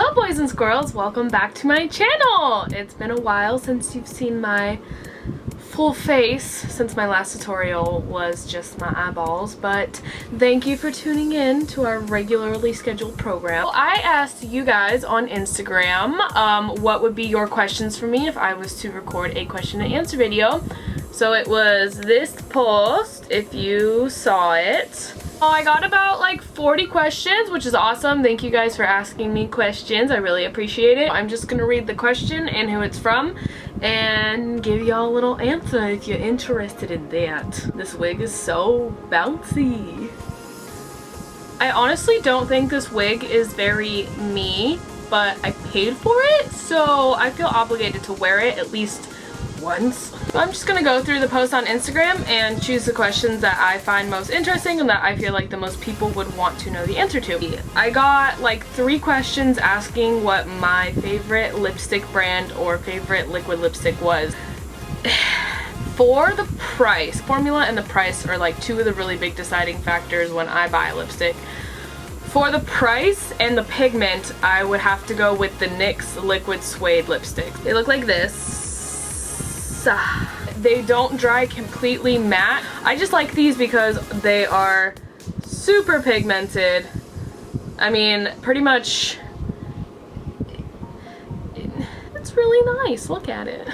Hello boys and squirrels, welcome back to my channel! It's been a while since you've seen my full face, since my last tutorial was just my eyeballs, but thank you for tuning in to our regularly scheduled program. I asked you guys on Instagram what would be your questions for me if I was to record a question and answer video. So it was this post, if you saw it. I got about like 40 questions, which is awesome. Thank you guys for asking me questions. I really appreciate it. I'm just gonna read the question and who it's from and give y'all a little answer if you're interested in that. This wig is so bouncy. I honestly don't think this wig is very me, but I paid for it, so I feel obligated to wear it at least once. So I'm just gonna go through the post on Instagram and choose the questions that I find most interesting and that I feel like the most people would want to know the answer to. I got like 3 questions asking what my favorite lipstick brand or favorite liquid lipstick was. For the price, formula and the price are like 2 of the really big deciding factors when I buy a lipstick. For the price and the pigment, I would have to go with the NYX liquid suede lipsticks. They look like this. They don't dry completely matte. I just like these because they are super pigmented. I mean, pretty much, it's really nice. Look at it.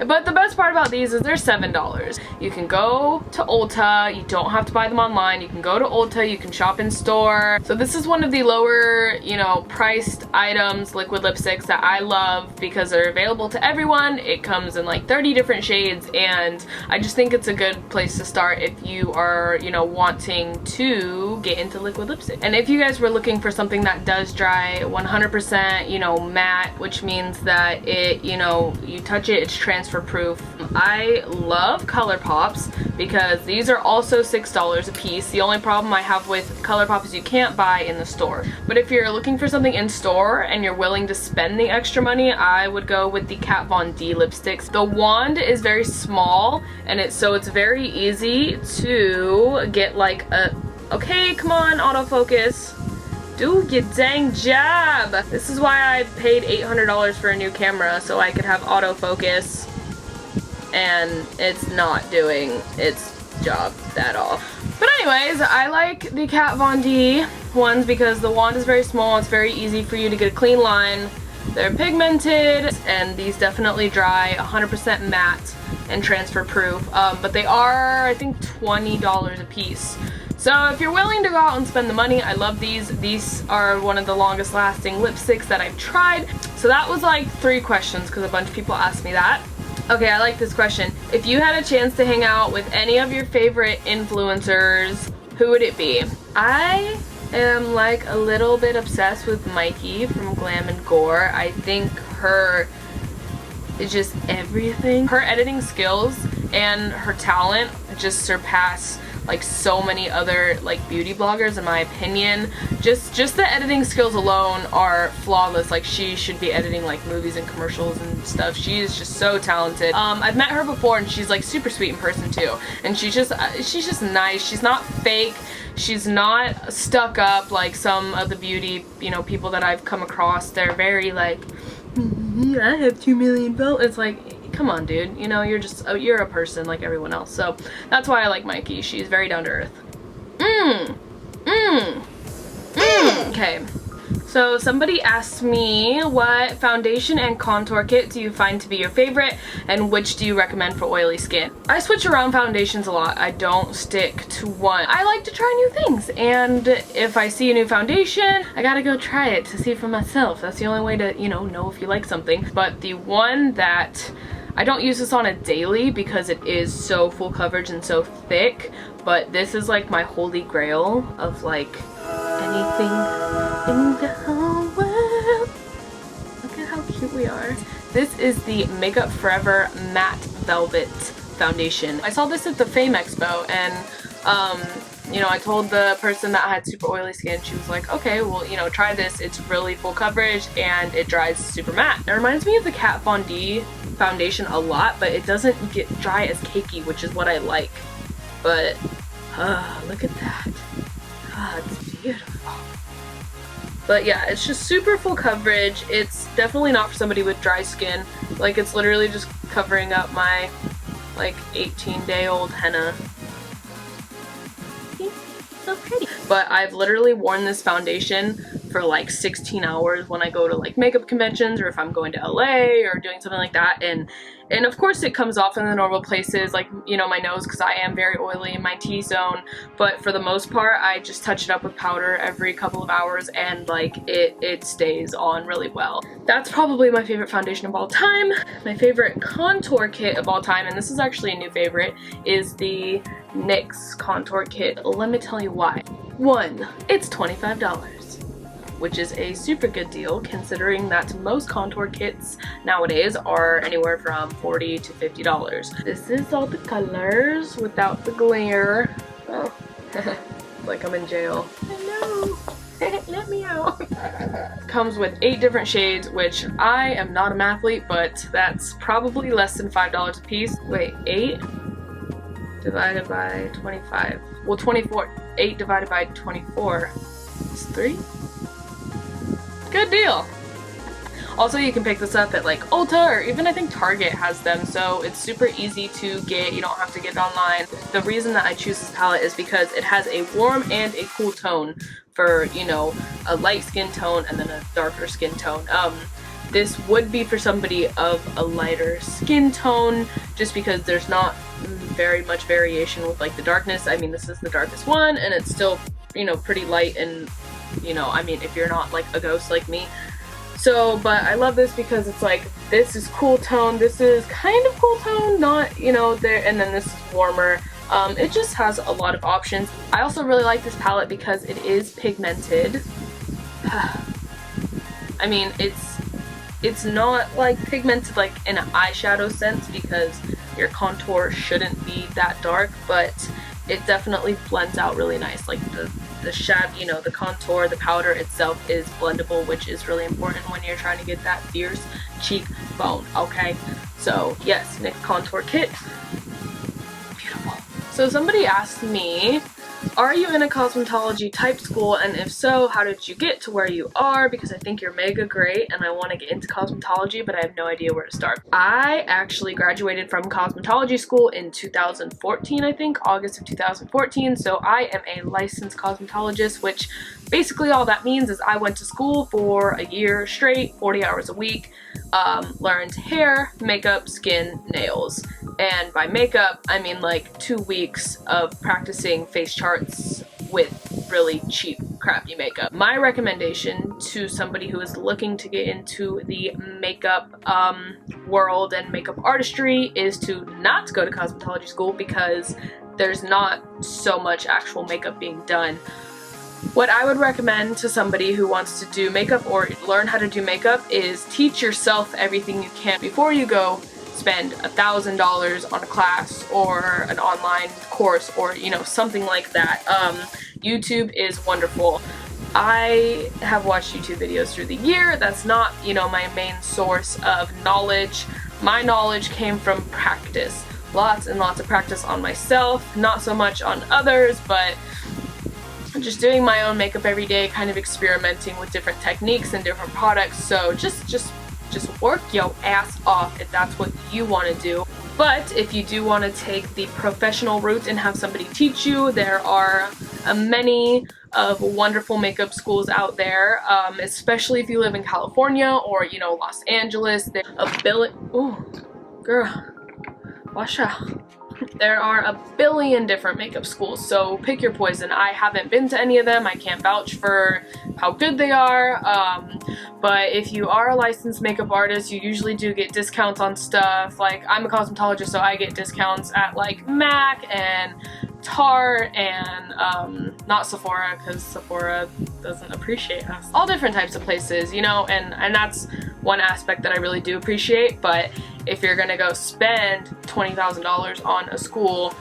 But the best part about these is they're $7. You can go to Ulta. You don't have to buy them online. You can go to Ulta. You can shop in store. So this is one of the lower, you know, priced items, liquid lipsticks that I love because they're available to everyone. It comes in like 30 different shades, and I just think it's a good place to start if you are, you know, wanting to get into liquid lipstick. And if you guys were looking for something that does dry 100%, you know, matte, which means that it, you know, you touch it, it's transfer proof. I love ColourPops because these are also $6 a piece. The only problem I have with ColourPop is you can't buy in the store. But if you're looking for something in store and you're willing to spend the extra money, I would go with the Kat Von D lipsticks. The wand is very small, and it's very easy to get like a, okay, come on, autofocus. Do your dang job! This is why I paid $800 for a new camera, so I could have autofocus, and it's not doing its job at all. But anyways, I like the Kat Von D ones because the wand is very small, it's very easy for you to get a clean line, they're pigmented, and these definitely dry 100% matte and transfer proof, but they are, I think, $20 a piece. So if you're willing to go out and spend the money, I love these. These are one of the longest lasting lipsticks that I've tried. So that was like 3 questions because a bunch of people asked me that. Okay, I like this question. If you had a chance to hang out with any of your favorite influencers, who would it be? I am like a little bit obsessed with Mikey from Glam and Gore. I think her is just everything. Her editing skills and her talent just surpass like so many other like beauty bloggers in my opinion. Just the editing skills alone are flawless. Like, she should be editing like movies and commercials and stuff. She is just so talented. I've met her before and she's like super sweet in person too, and she's just nice. She's not fake, she's not stuck up like some of the beauty, you know, people that I've come across. They're very like, I have 2 million followers. It's like, come on, dude, you know, you're a person like everyone else. So that's why I like Mikey. She's very down to earth. Okay, so somebody asked me, what foundation and contour kit do you find to be your favorite, and which do you recommend for oily skin? I switch around foundations a lot. I don't stick to one. I like to try new things, and if I see a new foundation, I gotta go try it to see for myself. That's the only way to, you know if you like something. But the one that I don't use this on a daily because it is so full coverage and so thick, but this is like my holy grail of like anything in the whole world. Look at how cute we are. This is the Makeup Forever Matte Velvet Foundation. I saw this at the Fame Expo, and you know, I told the person that had super oily skin, she was like, okay, well, you know, try this. It's really full coverage and it dries super matte. It reminds me of the Kat Von D foundation a lot, but it doesn't get dry as cakey, which is what I like. But, look at that. It's beautiful. But yeah, it's just super full coverage. It's definitely not for somebody with dry skin. Like, it's literally just covering up my like 18-day-old henna. So pretty. But I've literally worn this foundation for like 16 hours when I go to like makeup conventions, or if I'm going to LA or doing something like that, and of course it comes off in the normal places, like, you know, my nose, because I am very oily in my T-zone, but for the most part I just touch it up with powder every couple of hours, and like it stays on really well. That's probably my favorite foundation of all time. My favorite contour kit of all time, and this is actually a new favorite, is the NYX contour kit. Let me tell you why. One, it's $25. Which is a super good deal considering that most contour kits nowadays are anywhere from $40 to $50. This is all the colors without the glare. Oh, like I'm in jail. Hello, let me out. Comes with 8 different shades, which I am not a mathlete, but that's probably less than $5 a piece. Wait, 8 divided by 25. Well, 24. 8 divided by 24 is 3. Good deal. Also, you can pick this up at like Ulta, or even I think Target has them, so it's super easy to get. You don't have to get it online. The reason that I choose this palette is because it has a warm and a cool tone for, you know, a light skin tone and then a darker skin tone. This would be for somebody of a lighter skin tone, just because there's not very much variation with like the darkness. I mean, this is the darkest one, and it's still, you know, pretty light, and you know, I mean, if you're not like a ghost like me. So, but I love this because it's like, this is cool tone, this is kind of cool tone, not, you know, there, and then this is warmer. It just has a lot of options. I also really like this palette because it is pigmented. I mean, it's not like pigmented like in an eyeshadow sense, because your contour shouldn't be that dark, but it definitely blends out really nice. Like the shadow, you know, the contour, the powder itself is blendable, which is really important when you're trying to get that fierce cheekbone, okay? So yes, NYX contour kit, beautiful. So somebody asked me, are you in a cosmetology type school, and if so, how did you get to where you are? Because I think you're mega great and I want to get into cosmetology, but I have no idea where to start. I actually graduated from cosmetology school in 2014, I think, August of 2014, so I am a licensed cosmetologist, which basically all that means is I went to school for a year straight, 40 hours a week, learned hair, makeup, skin, nails. And by makeup, I mean like 2 weeks of practicing face charts with really cheap, crappy makeup. My recommendation to somebody who is looking to get into the makeup world and makeup artistry is to not go to cosmetology school, because there's not so much actual makeup being done. What I would recommend to somebody who wants to do makeup or learn how to do makeup is teach yourself everything you can before you go spend $1,000 on a class or an online course, or, you know, something like that. YouTube is wonderful. I have watched YouTube videos through the year. That's not, you know, my main source of knowledge. My knowledge came from practice. Lots and lots of practice on myself, not so much on others, but just doing my own makeup every day, kind of experimenting with different techniques and different products. So just work your ass off if that's what you want to do. But if you do want to take the professional route and have somebody teach you, there are many of wonderful makeup schools out there, especially if you live in California or, you know, Los Angeles. There's ooh, girl, wash out. There are a billion different makeup schools, so pick your poison. I haven't been to any of them. I can't vouch for how good they are, but if you are a licensed makeup artist, you usually do get discounts on stuff. Like, I'm a cosmetologist, so I get discounts at like MAC and Tarte and not Sephora, because Sephora doesn't appreciate us. All different types of places, you know, and that's one aspect that I really do appreciate. But if you're gonna go spend $20,000 on a school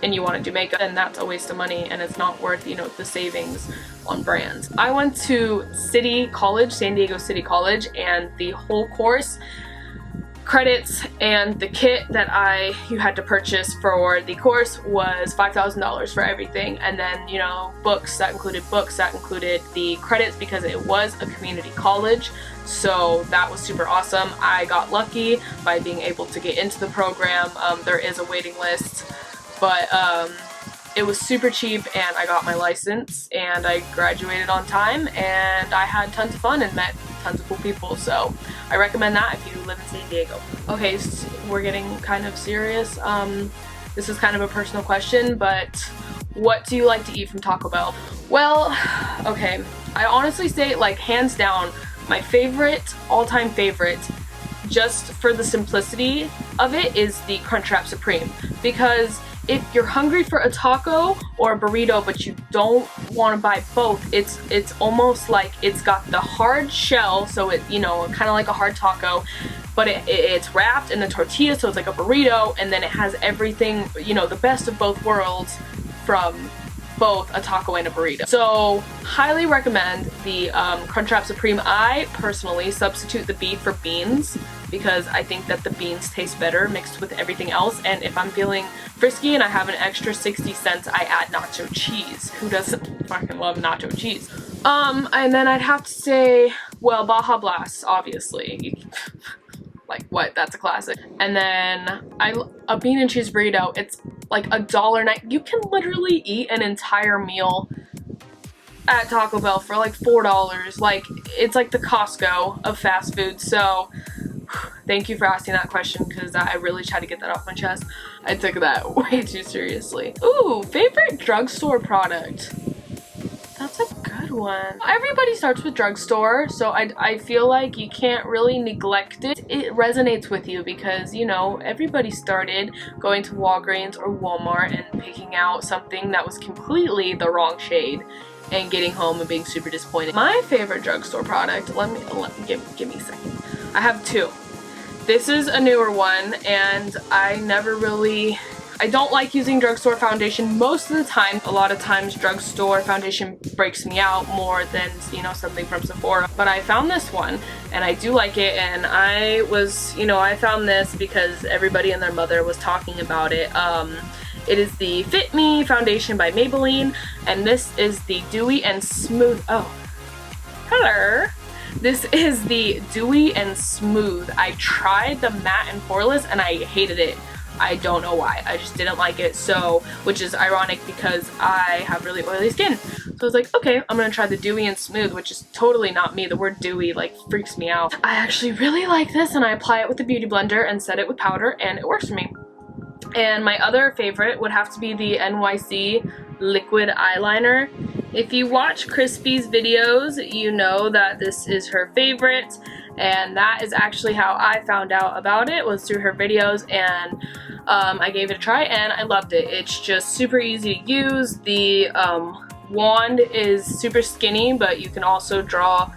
and you want to do makeup, then that's a waste of money, and it's not worth, you know, the savings on brands. I went to City College, San Diego City College, and the whole course credits, and the kit that you had to purchase for the course was $5,000 for everything. And then, you know, books, that included the credits because it was a community college. So that was super awesome. I got lucky by being able to get into the program. There is a waiting list, but it was super cheap, and I got my license, and I graduated on time, and I had tons of fun and met tons of cool people. So I recommend that if you live in San Diego. Okay, so we're getting kind of serious. This is kind of a personal question, but what do you like to eat from Taco Bell? Well, okay, I honestly say, like, hands down, my favorite, all-time favorite, just for the simplicity of it, is the Crunchwrap Supreme. Because if you're hungry for a taco or a burrito but you don't want to buy both, it's almost like it's got the hard shell, so it, you know, kind of like a hard taco, but it's wrapped in the tortilla, so it's like a burrito, and then it has everything, you know, the best of both worlds from both a taco and a burrito. So highly recommend the Crunchwrap Supreme. I personally substitute the beef for beans because I think that the beans taste better mixed with everything else. And if I'm feeling frisky and I have an extra 60 cents, I add nacho cheese. Who doesn't fucking love nacho cheese? And then I'd have to say, well, Baja Blast, obviously. Like, what? That's a classic. And then a bean and cheese burrito, it's like $1.09. You can literally eat an entire meal at Taco Bell for like $4. Like, it's like the Costco of fast food. So thank you for asking that question, because I really tried to get that off my chest. I took that way too seriously. Ooh, favorite drugstore product. That's a good one. Everybody starts with Drugstore, so I feel like you can't really neglect it. It resonates with you because, you know, everybody started going to Walgreens or Walmart and picking out something that was completely the wrong shade and getting home and being super disappointed. My favorite drugstore product, give me a second. I have two. This is a newer one, and I don't like using drugstore foundation most of the time. A lot of times drugstore foundation breaks me out more than, you know, something from Sephora. But I found this one and I do like it, and I found this because everybody and their mother was talking about it. It is the Fit Me foundation by Maybelline, and this is the Dewy and Smooth. Oh, hello. This is the Dewy and Smooth. I tried the matte and poreless and I hated it. I don't know why. I just didn't like it. So, which is ironic because I have really oily skin. So I was like, okay, I'm gonna try the Dewy and Smooth, which is totally not me. The word dewy like freaks me out. I actually really like this, and I apply it with the beauty blender and set it with powder, and it works for me. And my other favorite would have to be the NYC liquid eyeliner. If you watch Crispy's videos, you know that this is her favorite, and that is actually how I found out about it, was through her videos. And I gave it a try and I loved it. It's just super easy to use. The wand is super skinny, but you can also draw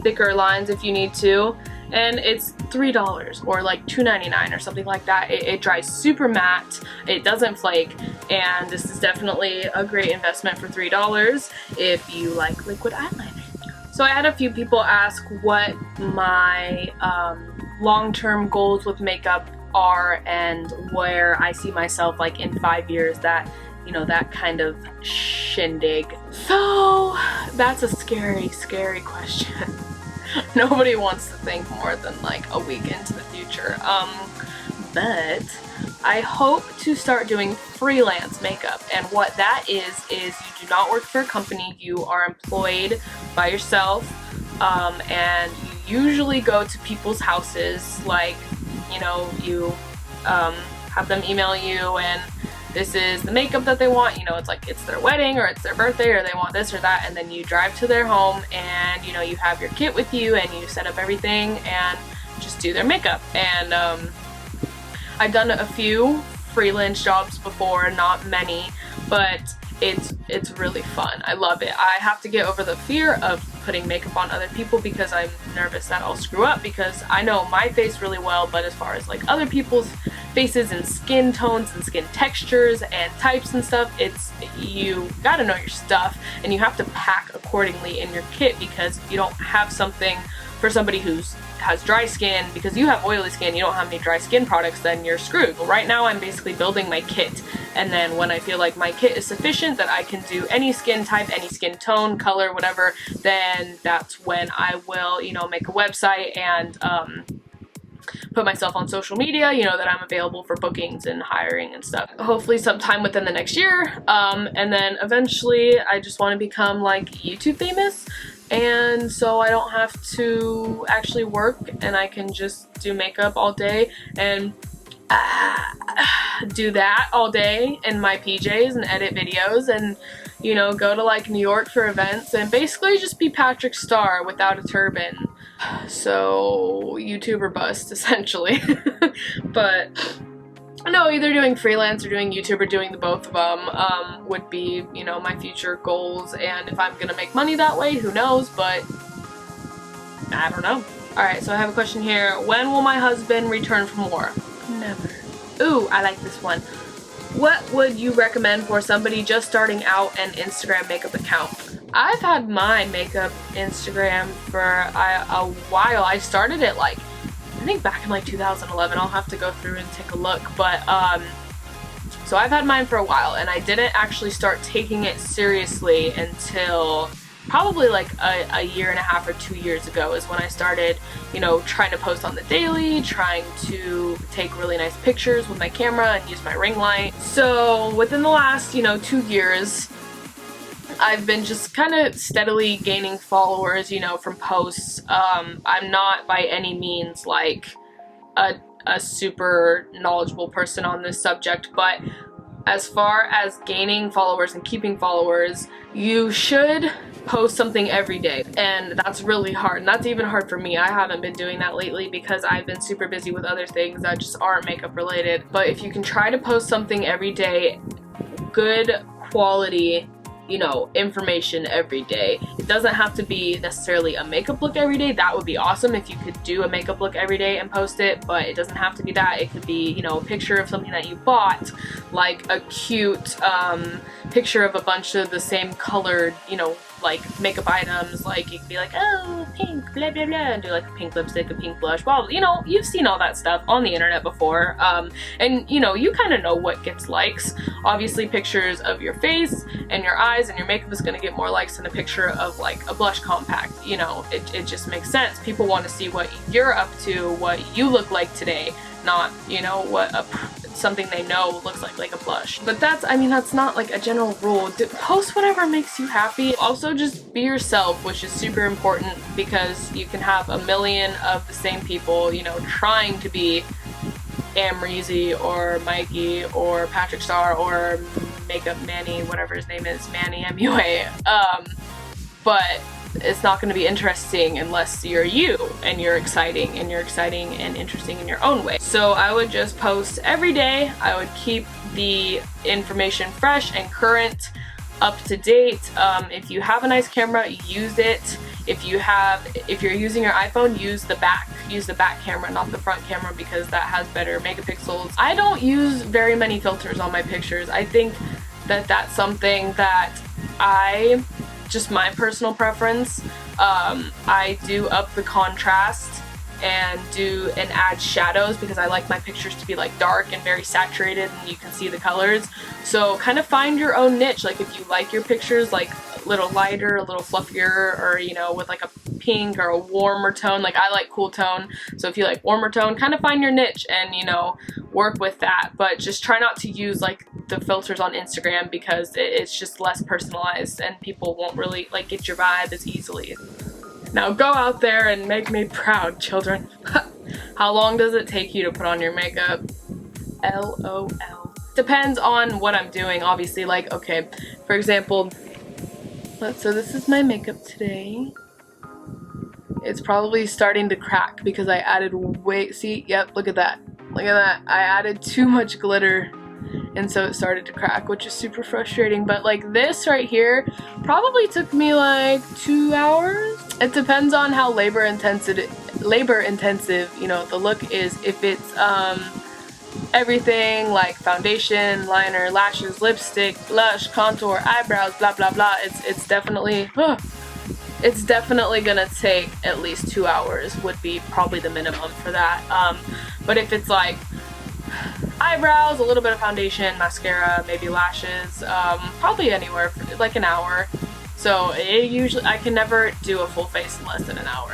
thicker lines if you need to. And it's $3 or like $2.99 or something like that. It dries super matte, it doesn't flake, and this is definitely a great investment for $3 if you like liquid eyeliner. So I had a few people ask what my long-term goals with makeup are and where I see myself like in 5 years, that, you know, that kind of shindig. So that's a scary, scary question. Nobody wants to think more than like a week into the future. But I hope to start doing freelance makeup, and what that is you do not work for a company, you are employed by yourself, and you usually go to people's houses, like, you know, you have them email you and this is the makeup that they want, you know, it's like it's their wedding or it's their birthday or they want this or that, and then you drive to their home and, you know, you have your kit with you and you set up everything and just do their makeup. And I've done a few freelance jobs before, not many, but it's really fun. I love it. I have to get over the fear of putting makeup on other people because I'm nervous that I'll screw up, because I know my face really well, but as far as like other people's faces and skin tones and skin textures and types and stuff, you gotta know your stuff, and you have to pack accordingly in your kit, because if you don't have something for somebody has dry skin, because you have oily skin, you don't have any dry skin products, then you're screwed. Right now I'm basically building my kit, and then when I feel like my kit is sufficient that I can do any skin type, any skin tone, color, whatever, then that's when I will, you know, make a website and put myself on social media, you know, that I'm available for bookings and hiring and stuff. Hopefully sometime within the next year, and then eventually I just want to become like YouTube famous, and so I don't have to actually work and I can just do makeup all day and do that all day in my PJs and edit videos and, you know, go to like New York for events and basically just be Patrick Star without a turban. So YouTuber bust essentially. But no, either doing freelance or doing YouTube or doing the both of them would be, you know, my future goals, and if I'm gonna make money that way, who knows, but I don't know. Alright, so I have a question here. When will my husband return from war? Never. Ooh, I like this one. What would you recommend for somebody just starting out an Instagram makeup account? I've had my makeup Instagram for a while. I started it like, I think back in like 2011. I'll have to go through and take a look, but so I've had mine for a while, and I didn't actually start taking it seriously until probably like a year and a half or 2 years ago is when I started, you know, trying to post on the daily, trying to take really nice pictures with my camera and use my ring light. So within the last, you know, 2 years, I've been just kind of steadily gaining followers, you know, from posts. I'm not by any means like a super knowledgeable person on this subject, but as far as gaining followers and keeping followers, you should post something every day, and that's really hard, and that's even hard for me. I haven't been doing that lately because I've been super busy with other things that just aren't makeup related. But if you can try to post something every day, good quality, you know, information every day. It doesn't have to be necessarily a makeup look every day. That would be awesome if you could do a makeup look every day and post it, but it doesn't have to be that. It could be, you know, a picture of something that you bought, like a cute picture of a bunch of the same colored, you know, like makeup items. Like you could be like, oh, pink, blah blah blah, and do like a pink lipstick, a pink blush. Well, you know, you've seen all that stuff on the internet before, and you know, you kind of know what gets likes. Obviously, pictures of your face and your eyes and your makeup is going to get more likes than a picture of like a blush compact. You know, it just makes sense. People want to see what you're up to, what you look like today, not, you know, what something they know looks like a blush. But that's, I mean, that's not like a general rule. Post whatever makes you happy. Also, just be yourself, which is super important, because you can have a million of the same people, you know, trying to be Amrezy or Mikey or Patrick Star or Makeup Manny, whatever his name is, Manny MUA. But it's not going to be interesting unless you're you and you're exciting and interesting in your own way. So I would just post every day. I would keep the information fresh and current, up to date. If you have a nice camera, use it. If you're using your iPhone, use the back camera, not the front camera, because that has better megapixels. I don't use very many filters on my pictures. I think that that's something that just my personal preference. I do up the contrast and add shadows, because I like my pictures to be like dark and very saturated and you can see the colors. So kind of find your own niche. Like if you like your pictures like a little lighter, a little fluffier, or, you know, with like a pink or a warmer tone. Like I like cool tone, so if you like warmer tone, kind of find your niche and, you know, work with that. But just try not to use like the filters on Instagram, because it's just less personalized and people won't really like get your vibe as easily. Now go out there and make me proud, children. How long does it take you to put on your makeup? LOL. Depends on what I'm doing, obviously. Like, okay, for example, so this is my makeup today. It's probably starting to crack because I added yep, look at that. Look at that. I added too much glitter, and so it started to crack, which is super frustrating. But like this right here probably took me like 2 hours. It depends on how labor intensive, you know, the look is. If it's everything like foundation, liner, lashes, lipstick, blush, contour, eyebrows, blah blah blah, it's definitely it's definitely gonna take at least 2 hours would be probably the minimum for that. But if it's like eyebrows, a little bit of foundation, mascara, maybe lashes, probably anywhere for like an hour. So I can never do a full face in less than an hour.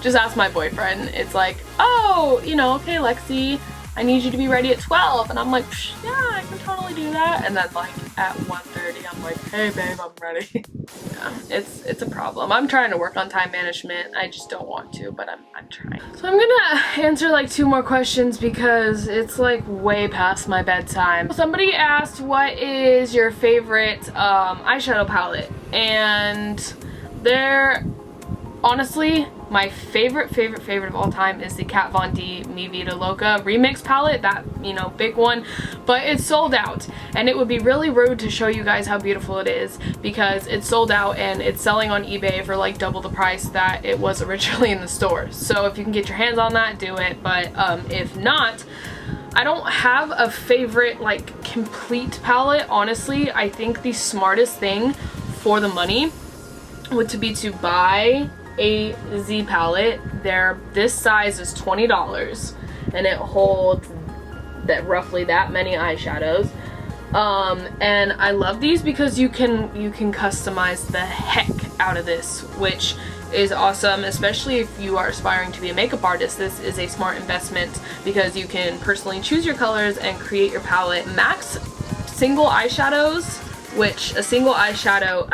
Just ask my boyfriend. It's like, oh, you know, okay, Lexi, I need you to be ready at 12. And I'm like, yeah, I can totally do that. And then like at 1:30, I'm like, hey babe, I'm ready. Yeah, it's a problem. I'm trying to work on time management. I just don't want to, but I'm trying. So I'm gonna answer like 2 more questions because it's like way past my bedtime. Somebody asked, what is your favorite eyeshadow palette? And honestly, my favorite of all time is the Kat Von D Mi Vida Loca remix palette, that, you know, big one, but it's sold out, and it would be really rude to show you guys how beautiful it is because it's sold out and it's selling on eBay for like double the price that it was originally in the store. So if you can get your hands on that, do it, but if not, I don't have a favorite like complete palette. Honestly, I think the smartest thing for the money would be to buy a Z palette. This size is $20 and it holds roughly that many eyeshadows, and I love these because you can customize the heck out of this, which is awesome, especially if you are aspiring to be a makeup artist. This is a smart investment because you can personally choose your colors and create your palette. Max single eyeshadows, which a single eyeshadow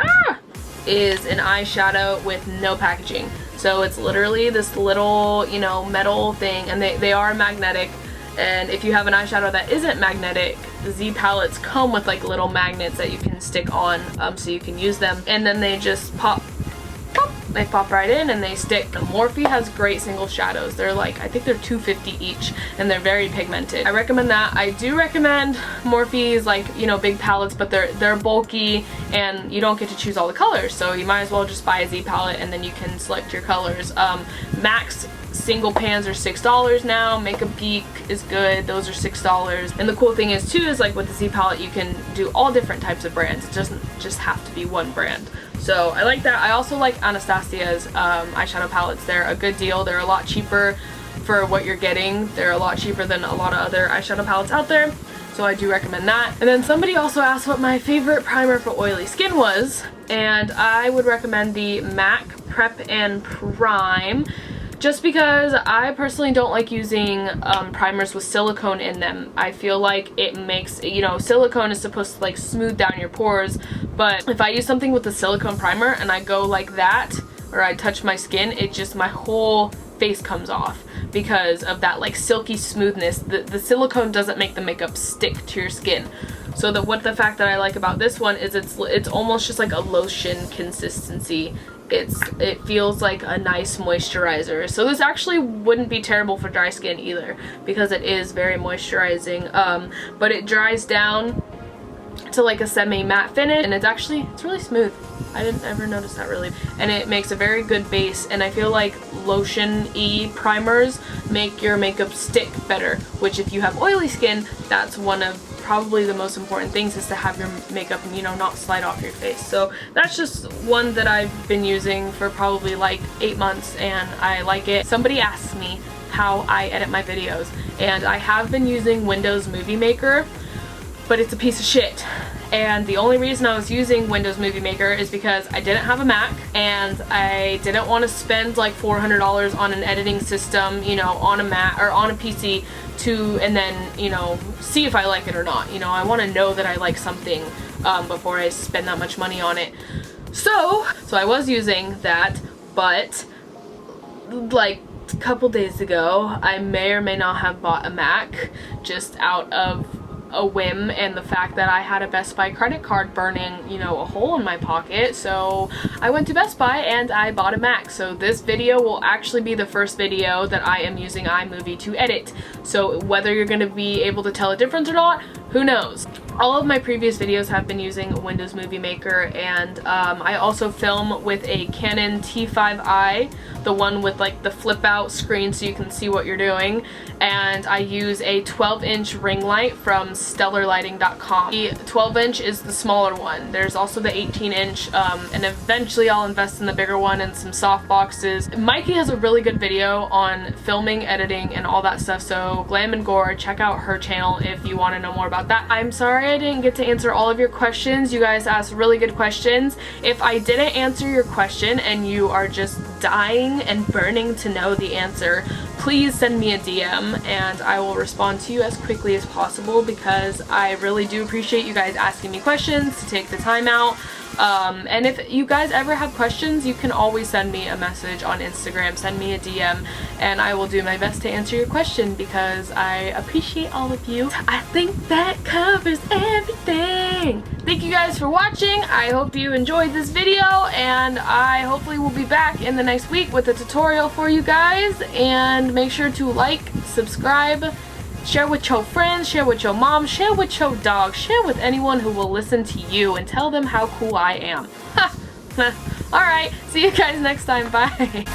is an eyeshadow with no packaging. So it's literally this little, you know, metal thing, and they are magnetic. And if you have an eyeshadow that isn't magnetic, the Z palettes come with like little magnets that you can stick on, so you can use them, and then they just pop. They pop right in and they stick. Morphe has great single shadows. They're like, I think they're $2.50 each, and they're very pigmented. I recommend that. I do recommend Morphe's, like, you know, big palettes, but they're bulky and you don't get to choose all the colors, so you might as well just buy a Z palette and then you can select your colors. Max single pans are $6 now. Makeup Geek is good. Those are $6. And the cool thing is too, is like with the Z palette you can do all different types of brands. It doesn't just have to be one brand. So I like that. I also like Anastasia's eyeshadow palettes. They're a good deal. They're a lot cheaper for what you're getting. They're a lot cheaper than a lot of other eyeshadow palettes out there. So I do recommend that. And then somebody also asked what my favorite primer for oily skin was. And I would recommend the MAC Prep and Prime. Just because I personally don't like using primers with silicone in them. I feel like it makes, you know, silicone is supposed to like smooth down your pores, but if I use something with a silicone primer and I go like that, or I touch my skin, it just, my whole face comes off because of that like silky smoothness. The silicone doesn't make the makeup stick to your skin. So the fact that I like about this one is it's almost just like a lotion consistency. It feels like a nice moisturizer. So this actually wouldn't be terrible for dry skin either because it is very moisturizing, but it dries down to like a semi-matte finish, and it's really smooth. I didn't ever notice that really. And it makes a very good base, and I feel like lotion-y primers make your makeup stick better, which if you have oily skin, that's one of probably the most important things, is to have your makeup, you know, not slide off your face. So that's just one that I've been using for probably like 8 months and I like it. Somebody asked me how I edit my videos, and I have been using Windows Movie Maker, but it's a piece of shit. And the only reason I was using Windows Movie Maker is because I didn't have a Mac and I didn't want to spend like $400 on an editing system, you know, on a Mac or on a PC and then, you know, see if I like it or not. You know, I want to know that I like something before I spend that much money on it. So I was using that, but like a couple days ago, I may or may not have bought a Mac just out of a whim and the fact that I had a Best Buy credit card burning, you know, a hole in my pocket. So I went to Best Buy and I bought a Mac. So this video will actually be the first video that I am using iMovie to edit. So whether you're going to be able to tell a difference or not, who knows? All of my previous videos have been using Windows Movie Maker, and I also film with a Canon T5i, the one with like the flip out screen so you can see what you're doing, and I use a 12-inch ring light from stellarlighting.com. The 12-inch is the smaller one. There's also the 18-inch, and eventually I'll invest in the bigger one and some soft boxes. Mikey has a really good video on filming, editing, and all that stuff, so Glam and Gore, check out her channel if you want to know more about that. I'm sorry I didn't get to answer all of your questions. You guys asked really good questions. If I didn't answer your question and you are just dying and burning to know the answer, please send me a DM and I will respond to you as quickly as possible, because I really do appreciate you guys asking me questions, to take the time out. And if you guys ever have questions, you can always send me a message on Instagram, send me a DM, and I will do my best to answer your question, because I appreciate all of you. I think that covers everything. Thank you guys for watching. I hope you enjoyed this video, and I hopefully will be back in the next week with a tutorial for you guys. And make sure to like, subscribe, share with your friends, share with your mom, share with your dog, share with anyone who will listen to you, and tell them how cool I am. Alright, see you guys next time. Bye.